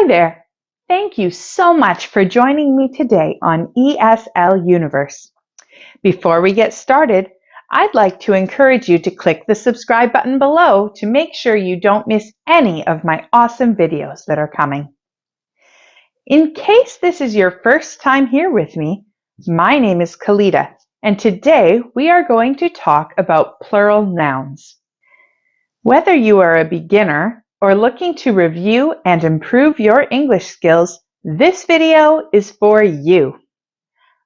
Hi there! Thank you so much for joining me today on ESL Universe. Before we get started, I'd like to encourage you to click the subscribe button below to make sure you don't miss any of my awesome videos that are coming. In case this is your first time here with me, my name is Kalita, and today we are going to talk about plural nouns. Whether you are a beginner or looking to review and improve your English skills, this video is for you.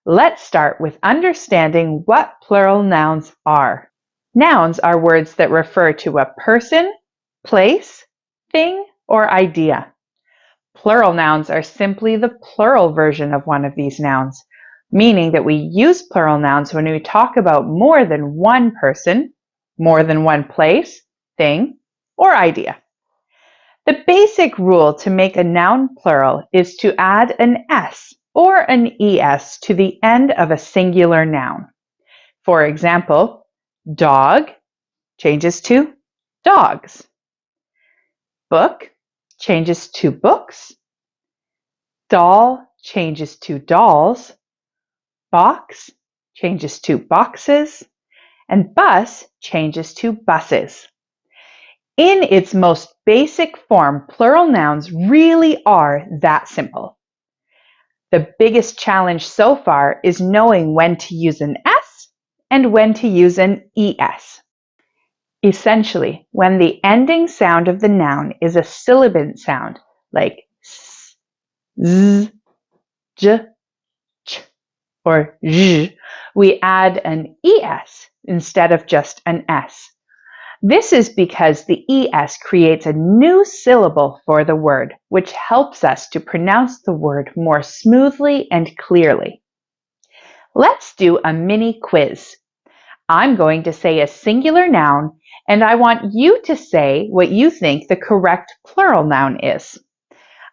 Let's start with understanding what plural nouns are. Nouns are words that refer to a person, place, thing, or idea. Plural nouns are simply the plural version of one of these nouns, meaning that we use plural nouns when we talk about more than one person, more than one place, thing, or idea. The basic rule to make a noun plural is to add an S or an ES to the end of a singular noun. For example, dog changes to dogs. Book changes to books. Doll changes to dolls. Box changes to boxes. And bus changes to buses. In its most basic form, plural nouns really are that simple. The biggest challenge so far is knowing when to use an S and when to use an ES. Essentially, when the ending sound of the noun is a sibilant sound like S, Z, J, Ch, or J, we add an ES instead of just an S. This is because the ES creates a new syllable for the word, which helps us to pronounce the word more smoothly and clearly. Let's do a mini quiz. I'm going to say a singular noun, and I want you to say what you think the correct plural noun is.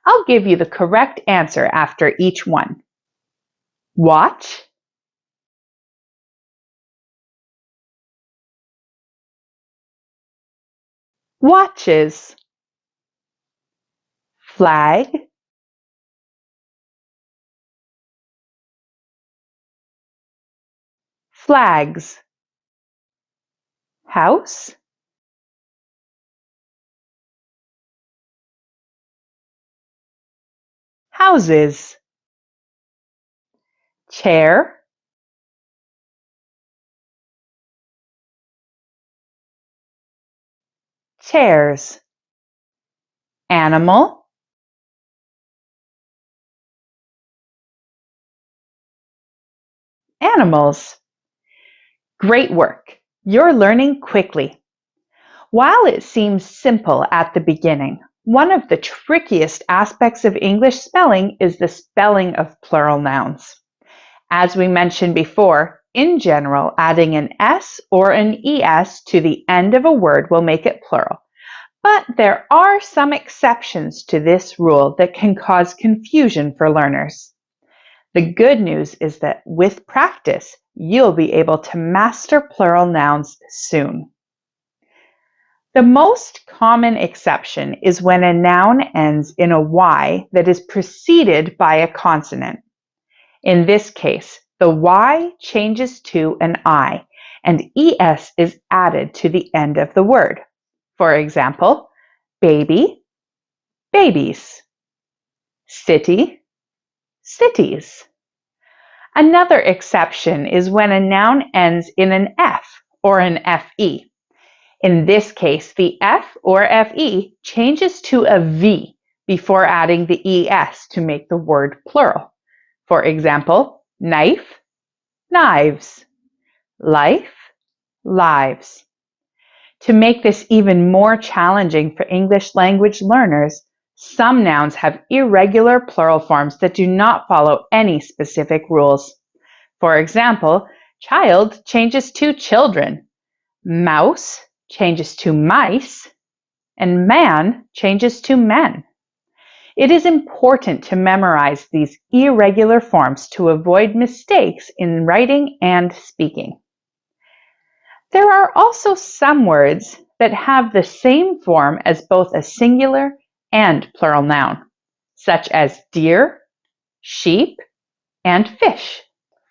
I'll give you the correct answer after each one. Watch, watches, flag, flags, house, houses, chair, chairs, animal, animals. Great work! You're learning quickly. While it seems simple at the beginning, one of the trickiest aspects of English spelling is the spelling of plural nouns. As we mentioned before, in general, adding an S or an ES to the end of a word will make it plural. But there are some exceptions to this rule that can cause confusion for learners. The good news is that with practice, you'll be able to master plural nouns soon. The most common exception is when a noun ends in a Y that is preceded by a consonant. In this case, the Y changes to an I, and ES is added to the end of the word. For example, baby, babies, city, cities. Another exception is when a noun ends in an F or an FE. In this case, the F or FE changes to a V before adding the ES to make the word plural. For example, knife, knives, life, lives. To make this even more challenging for English language learners, some nouns have irregular plural forms that do not follow any specific rules. For example, child changes to children, mouse changes to mice, and man changes to men. It is important to memorize these irregular forms to avoid mistakes in writing and speaking. There are also some words that have the same form as both a singular and plural noun. such as deer, sheep, and fish.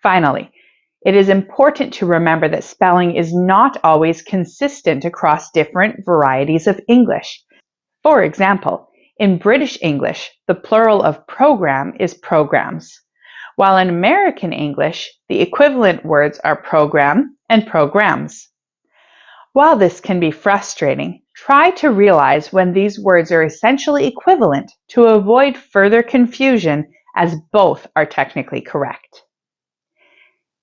Finally, it is important to remember that spelling is not always consistent across different varieties of English. For example, in British English, the plural of program is programs, while in American English, the equivalent words are program and programs. While this can be frustrating, try to realize when these words are essentially equivalent to avoid further confusion, as both are technically correct.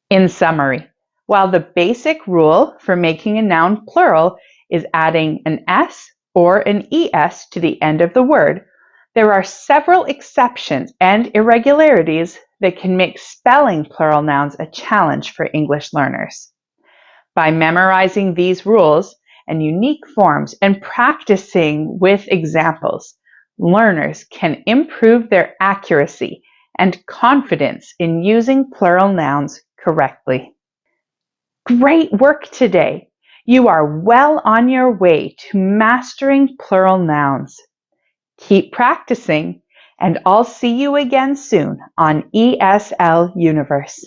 In summary, while the basic rule for making a noun plural is adding an S or an ES to the end of the word, there are several exceptions and irregularities that can make spelling plural nouns a challenge for English learners. By memorizing these rules and unique forms and practicing with examples, learners can improve their accuracy and confidence in using plural nouns correctly. Great work today! You are well on your way to mastering plural nouns. Keep practicing, and I'll see you again soon on ESL Universe.